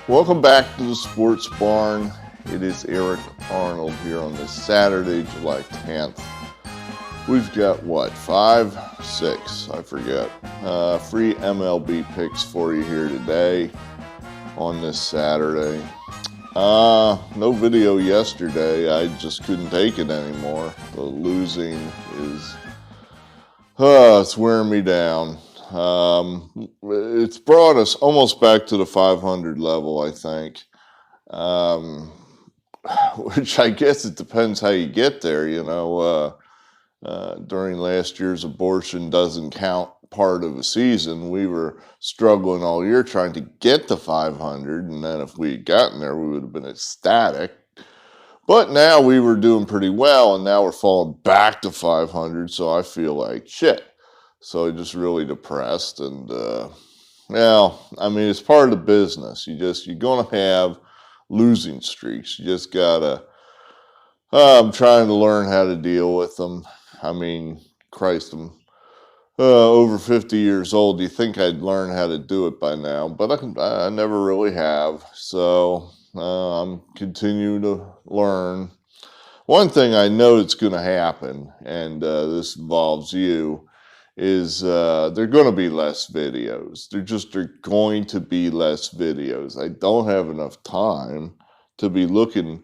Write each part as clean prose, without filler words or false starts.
Welcome back to the Sports Barn. It is Eric Arnold here on this Saturday, July 10th. We've got what, 5, 6, I forget, free MLB picks for you here today on this Saturday. No video yesterday. I just couldn't take it anymore. The losing is, it's wearing me down. It's brought us almost back to the 500 level, I think. Which I guess it depends how you get there, you know. During last year's abortion doesn't count part of a season, we were struggling all year trying to get to 500, and then if we had gotten there, we would have been ecstatic. But now we were doing pretty well, and now we're falling back to 500, so I feel like shit. So I'm just really depressed, and well, I mean, it's part of the business. You're gonna have losing streaks. You just gotta. I'm trying to learn how to deal with them. I mean, Christ, I'm over 50 years old. You think I'd learn how to do it by now, but I never really have. So I'm continuing to learn. One thing I know it's going to happen, and this involves you, is there are going to be less videos. There going to be less videos. I don't have enough time to be looking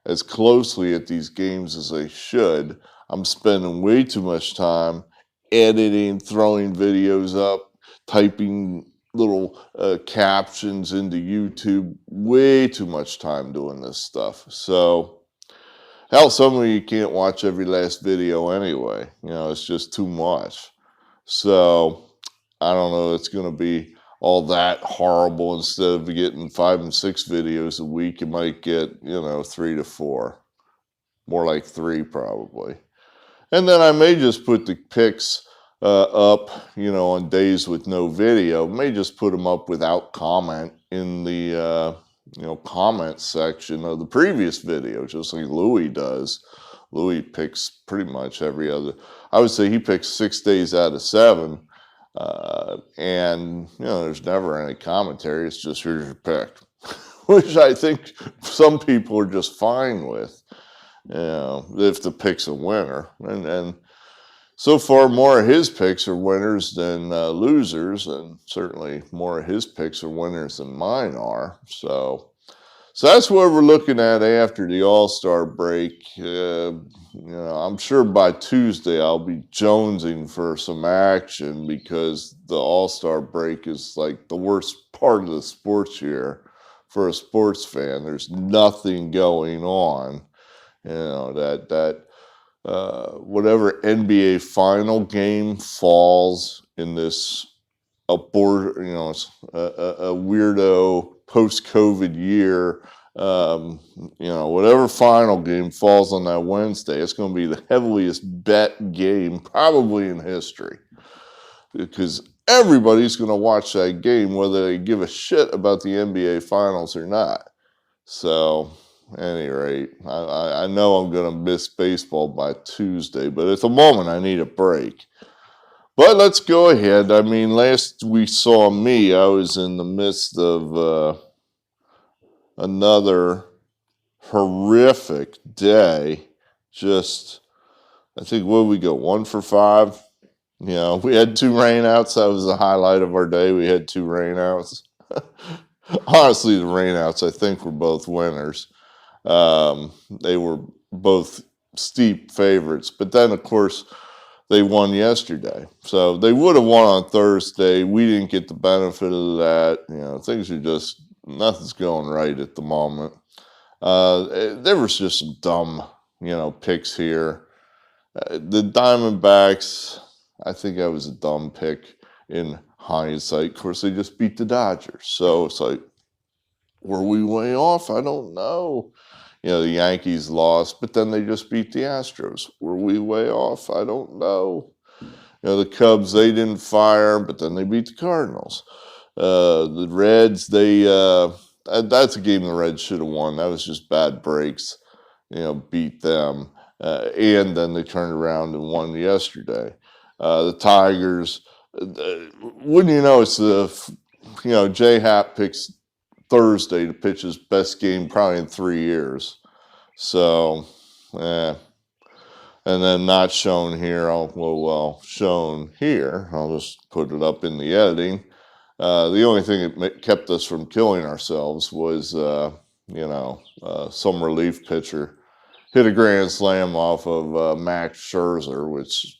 as closely at these games as I should. I'm spending way too much time editing, throwing videos up, typing little captions into YouTube. Way too much time doing this stuff. So, hell, some of you can't watch every last video anyway. You know, it's just too much. So, I don't know, it's going to be all that horrible. Instead of getting 5 and 6 videos a week, you might get, 3 to 4. More like 3 probably. And then I may just put the picks up, on days with no video. May just put them up without comment in the, comment section of the previous video, just like Louis does. Louis picks pretty much every other. I would say he picks 6 days out of 7. And, there's never any commentary. It's just, here's your pick, which I think some people are just fine with, if the pick's a winner. And so far, more of his picks are winners than losers, and certainly more of his picks are winners than mine are. So that's what we're looking at after the All-Star break. I'm sure by Tuesday I'll be jonesing for some action, because the All-Star break is like the worst part of the sports year for a sports fan. There's nothing going on. Whatever NBA final game falls in this a weirdo post-COVID year, whatever final game falls on that Wednesday, it's going to be the heaviest bet game probably in history, because everybody's going to watch that game whether they give a shit about the NBA finals or not. So, at any rate, I know I'm going to miss baseball by Tuesday, but at the moment I need a break. But let's go ahead. I mean, last we saw me, I was in the midst of another horrific day. Just, I think, what did we go, 1 for 5? We had 2 rainouts. That was the highlight of our day. We had 2 rainouts. Honestly, the rainouts, I think, were both winners. They were both steep favorites. But then, of course, they won yesterday. So they would have won on Thursday. We didn't get the benefit of that. Things are just, nothing's going right at the moment. There was just some dumb, picks here. The Diamondbacks, I think that was a dumb pick in hindsight. Of course, they just beat the Dodgers. So it's like, were we way off? I don't know. The Yankees lost, but then they just beat the Astros. Were we way off? I don't know. The Cubs, they didn't fire, but then they beat the Cardinals. The Reds, that's a game the Reds should have won. That was just bad breaks, beat them. And then they turned around and won yesterday. The Tigers, wouldn't you know, it's J-Hap picks Thursday to pitch his best game probably in 3 years. So, eh. And then not shown here, well, shown here. I'll just put it up in the editing. The only thing that kept us from killing ourselves was, some relief pitcher hit a grand slam off of Max Scherzer, which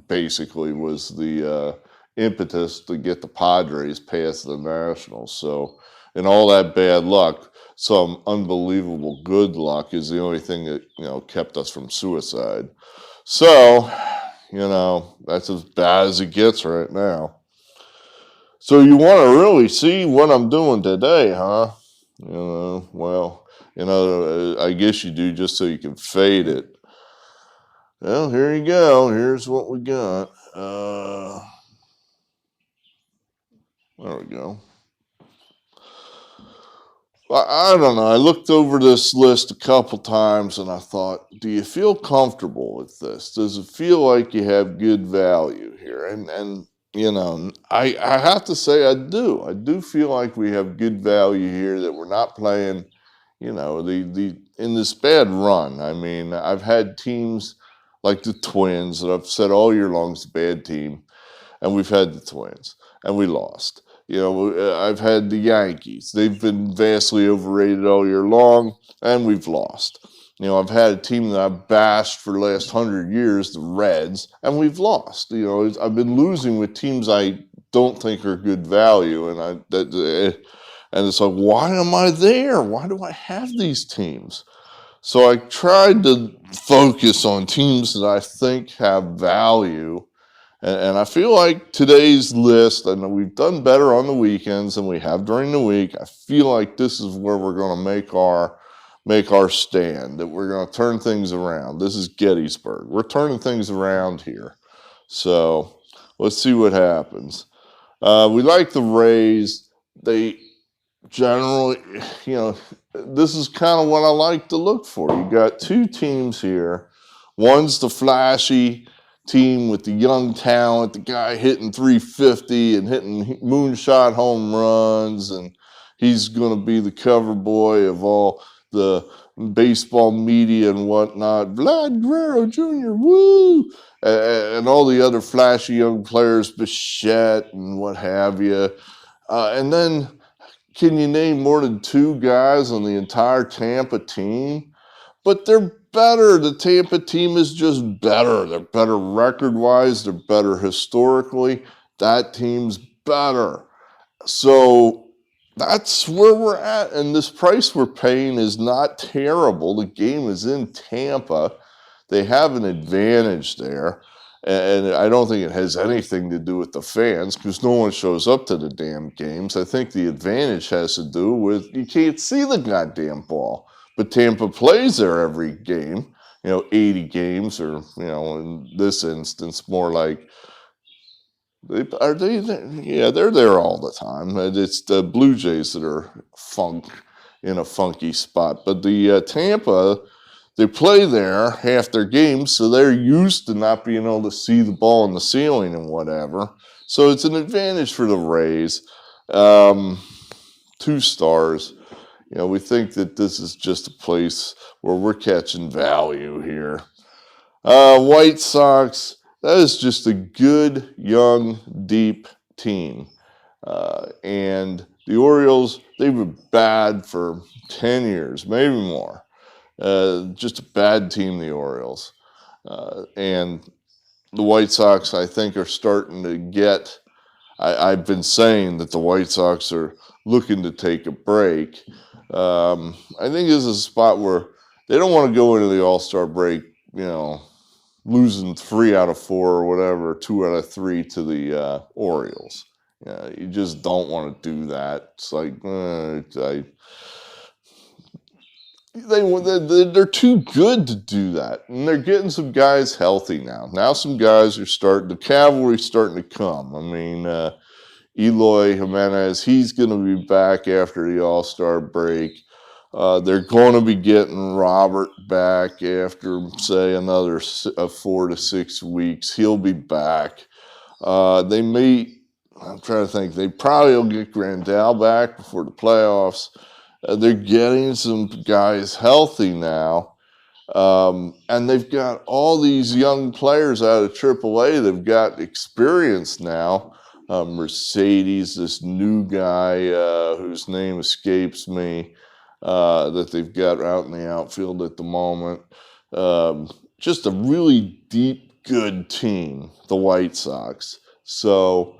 basically was the impetus to get the Padres past the Nationals. So, in all that bad luck, some unbelievable good luck is the only thing that kept us from suicide. So, that's as bad as it gets right now. So you want to really see what I'm doing today, huh? I guess you do just so you can fade it. Well, here you go. Here's what we got. There we go. I don't know. I looked over this list a couple times and I thought, do you feel comfortable with this? Does it feel like you have good value here? And I have to say I do. I do feel like we have good value here, that we're not playing, the in this bad run. I mean, I've had teams like the Twins that I've said all year long is a bad team, and we've had the Twins and we lost. I've had the Yankees. They've been vastly overrated all year long, and we've lost. I've had a team that I've bashed for the last 100 years, the Reds, and we've lost. I've been losing with teams I don't think are good value, and it's like, why am I there? Why do I have these teams? So I tried to focus on teams that I think have value. And I feel like today's list, I know we've done better on the weekends than we have during the week. I feel like this is where we're going to make our stand, that we're going to turn things around. This is Gettysburg. We're turning things around here. So let's see what happens. We like the Rays. They generally, this is kind of what I like to look for. You got two teams here. One's the flashy team with the young talent, the guy hitting 350 and hitting moonshot home runs, and he's going to be the cover boy of all the baseball media and whatnot. Vlad Guerrero Jr., woo! And all the other flashy young players, Bichette and what have you. And then, can you name more than two guys on the entire Tampa team? But they're better. The Tampa team is just better. They're better record-wise. They're better historically. That team's better. So that's where we're at. And this price we're paying is not terrible. The game is in Tampa. They have an advantage there. And I don't think it has anything to do with the fans, because no one shows up to the damn games. I think the advantage has to do with you can't see the goddamn ball. But Tampa plays there every game, 80 games, or, in this instance, more like, are they there? Yeah, they're there all the time. It's the Blue Jays that are in a funky spot. But the Tampa, they play there half their games, so they're used to not being able to see the ball in the ceiling and whatever. So it's an advantage for the Rays. 2 stars. We think that this is just a place where we're catching value here. White Sox, that is just a good, young, deep team. And the Orioles, they've been bad for 10 years, maybe more. Just a bad team, the Orioles. And the White Sox, I think, are starting to get... I've been saying that the White Sox are looking to take a break. I think this is a spot where they don't want to go into the All-Star break, losing 3 out of 4 or whatever, 2 out of 3 to the Orioles. You just don't want to do that. It's like, they're too good to do that. And they're getting some guys healthy now. Now some guys are the cavalry's starting to come. I mean, Eloy Jimenez, he's going to be back after the All-Star break. They're going to be getting Robert back after, say, another 4 to 6 weeks. He'll be back. They may I'm trying to think. They probably will get Grandal back before the playoffs. They're getting some guys healthy now. And they've got all these young players out of AAA. They've got experience now. Mercedes, this new guy whose name escapes me, that they've got out in the outfield at the moment. Just a really deep, good team, the White Sox. So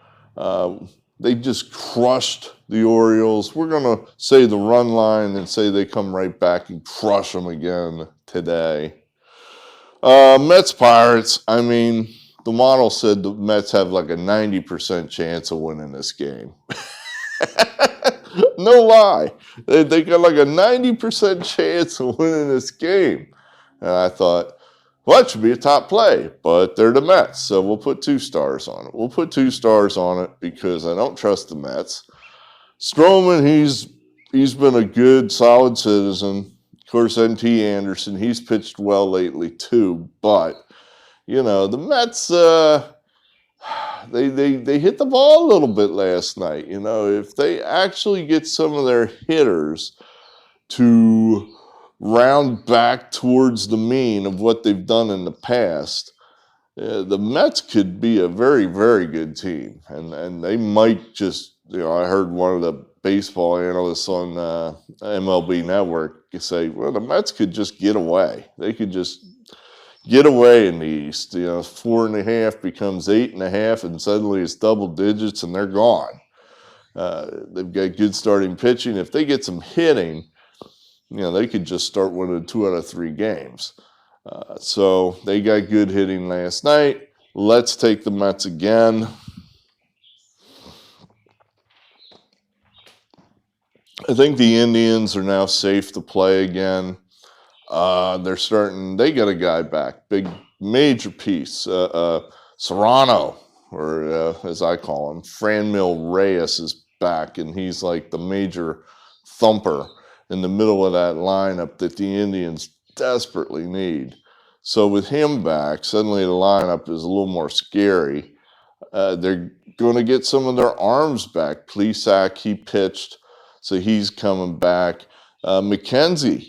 they just crushed the Orioles. We're going to say the run line and say they come right back and crush them again today. Mets Pirates, I mean, the model said the Mets have like a 90% chance of winning this game. No lie. They got like a 90% chance of winning this game. And I thought, well, that should be a top play, but they're the Mets, so we'll put 2 stars on it. We'll put 2 stars on it because I don't trust the Mets. Stroman, he's been a good, solid citizen. Of course, NT Anderson, he's pitched well lately too, but you know the Mets, they hit the ball a little bit last night. You know, if they actually get some of their hitters to round back towards the mean of what they've done in the past, the Mets could be a very, very good team, and they might just, you know, I heard one of the baseball analysts on MLB Network say, well, the Mets could just get away. They could just get away in the East. You know, 4.5 becomes 8.5, and suddenly it's double digits, and they're gone. They've got good starting pitching. If they get some hitting, you know, they could just start winning 2 out of 3 games. So they got good hitting last night. Let's take the Mets again. I think the Indians are now safe to play again. They got a guy back, big, major piece. Serrano, or as I call him, Franmil Reyes is back, and he's like the major thumper in the middle of that lineup that the Indians desperately need. So with him back, suddenly the lineup is a little more scary. They're going to get some of their arms back. Plesac, he pitched, so he's coming back. McKenzie,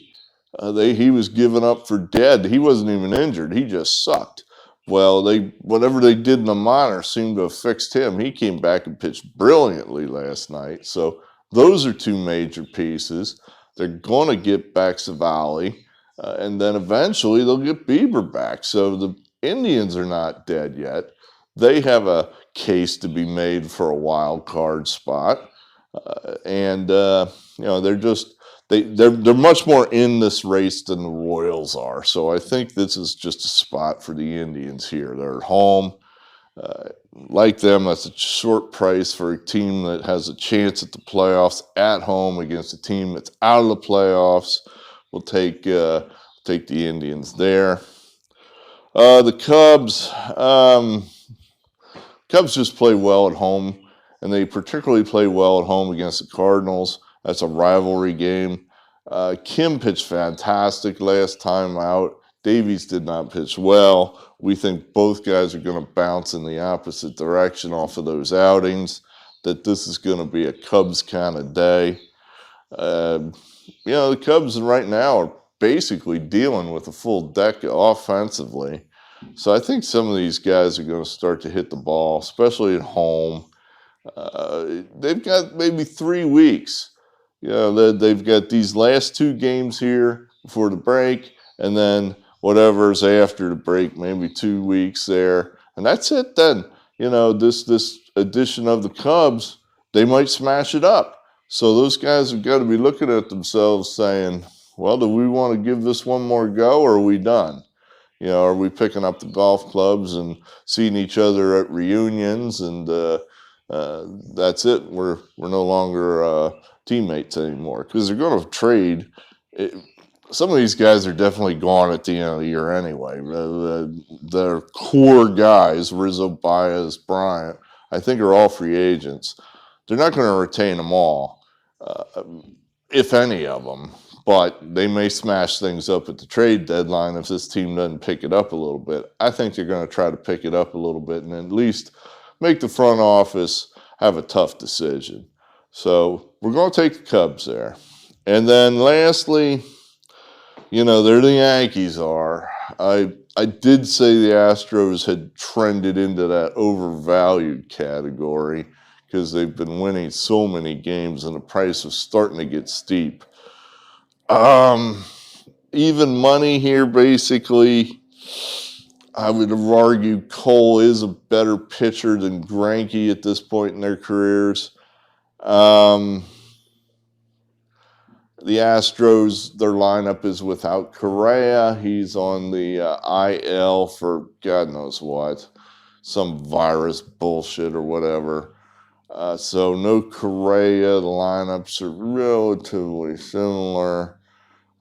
he was given up for dead. He wasn't even injured. He just sucked. Well, whatever they did in the minor seemed to have fixed him. He came back and pitched brilliantly last night. So those are 2 major pieces. They're going to get back Savali, and then eventually they'll get Bieber back. So the Indians are not dead yet. They have a case to be made for a wild card spot, and you know, they're much more in this race than the Royals are. So I think this is just a spot for the Indians here. They're at home. Like them, that's a short price for a team that has a chance at the playoffs at home against a team that's out of the playoffs. We'll take the Indians there. The Cubs. Cubs just play well at home, and they particularly play well at home against the Cardinals. That's a rivalry game. Kim pitched fantastic last time out. Davies did not pitch well. We think both guys are going to bounce in the opposite direction off of those outings, that this is going to be a Cubs kind of day. You know, the Cubs right now are basically dealing with a full deck offensively. So I think some of these guys are going to start to hit the ball, especially at home. They've got maybe 3 weeks. You know, they've got these last 2 games here before the break, and then whatever's after the break, maybe 2 weeks there. And that's it then. You know, this edition of the Cubs, they might smash it up. So those guys have got to be looking at themselves saying, well, do we want to give this one more go, or are we done? You know, are we picking up the golf clubs and seeing each other at reunions, and that's it? We're no longer teammates anymore, because they're going to trade. Some of these guys are definitely gone at the end of the year anyway. Their core guys, Rizzo, Baez, Bryant, I think are all free agents. They're not going to retain them all, if any of them. But they may smash things up at the trade deadline if this team doesn't pick it up a little bit. I think they're going to try to pick it up a little bit and at least make the front office have a tough decision. So we're going to take the Cubs there. And then lastly, they're the Yankees are. I did say the Astros had trended into that overvalued category because they've been winning so many games and the price is starting to get steep. Even money here, basically. I would argue Cole is a better pitcher than Greinke at this point in their careers. The Astros, their lineup is without Correa. He's on the IL for God knows what, some virus bullshit or whatever. So no Correa. The lineups are relatively similar.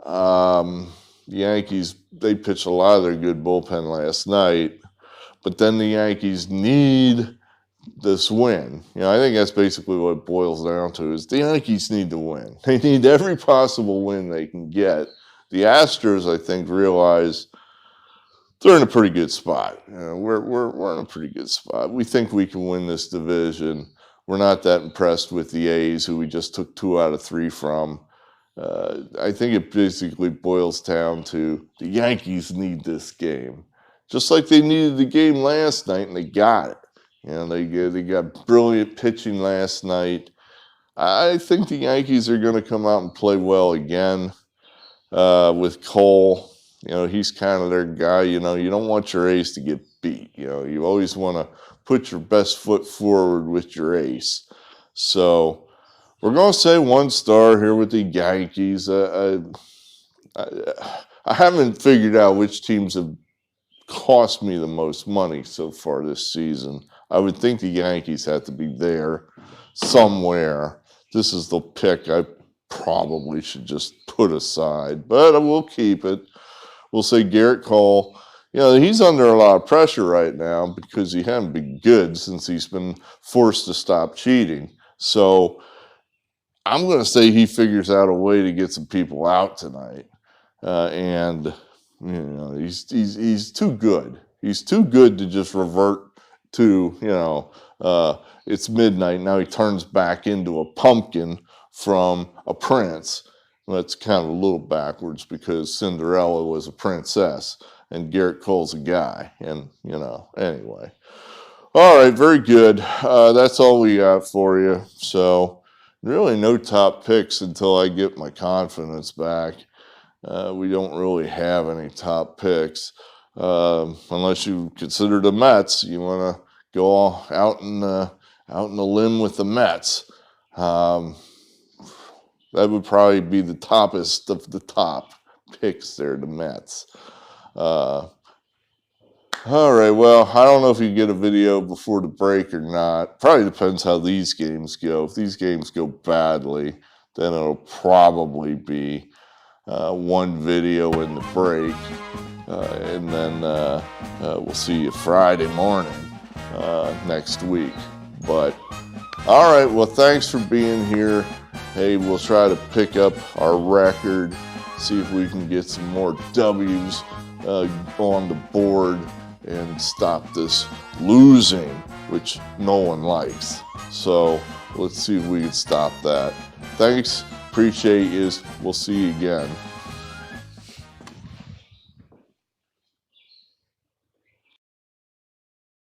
The Yankees, they pitched a lot of their good bullpen last night, but then the Yankees need this win. I think that's basically what it boils down to is the Yankees need to win. They need every possible win they can get. The Astros, I think, realize they're in a pretty good spot. We're in a pretty good spot. We think we can win this division. We're not that impressed with the A's, who we just took 2 out of 3 from. I think it basically boils down to the Yankees need this game. Just like they needed the game last night, and they got it. They got brilliant pitching last night. I think the Yankees are going to come out and play well again with Cole. He's kind of their guy. You don't want your ace to get beat. You always want to put your best foot forward with your ace. So we're going to say 1 star here with the Yankees. I haven't figured out which teams have cost me the most money so far this season. I would think the Yankees have to be there somewhere. This is the pick I probably should just put aside, but I will keep it. We'll say Garrett Cole. He's under a lot of pressure right now because he hasn't been good since he's been forced to stop cheating. So I'm going to say he figures out a way to get some people out tonight. He's too good. He's too good to just revert to, it's midnight. Now he turns back into a pumpkin from a prince. Well, that's kind of a little backwards because Cinderella was a princess and Garrett Cole's a guy. And, anyway. All right, very good. That's all we got for you. So really no top picks until I get my confidence back. We don't really have any top picks unless you consider the Mets. You want to go out in the limb with the Mets. That would probably be the toppest of the top picks there, the Mets. All right, well, I don't know if you get a video before the break or not. Probably depends how these games go. If these games go badly, then it'll probably be 1 video in the break, and then we'll see you Friday morning next week. But all right, well, thanks for being here. Hey, we'll try to pick up our record, see if we can get some more W's on the board and stop this losing, which no one likes. So let's see if we can stop that. Thanks. Appreciate you. We'll see you again.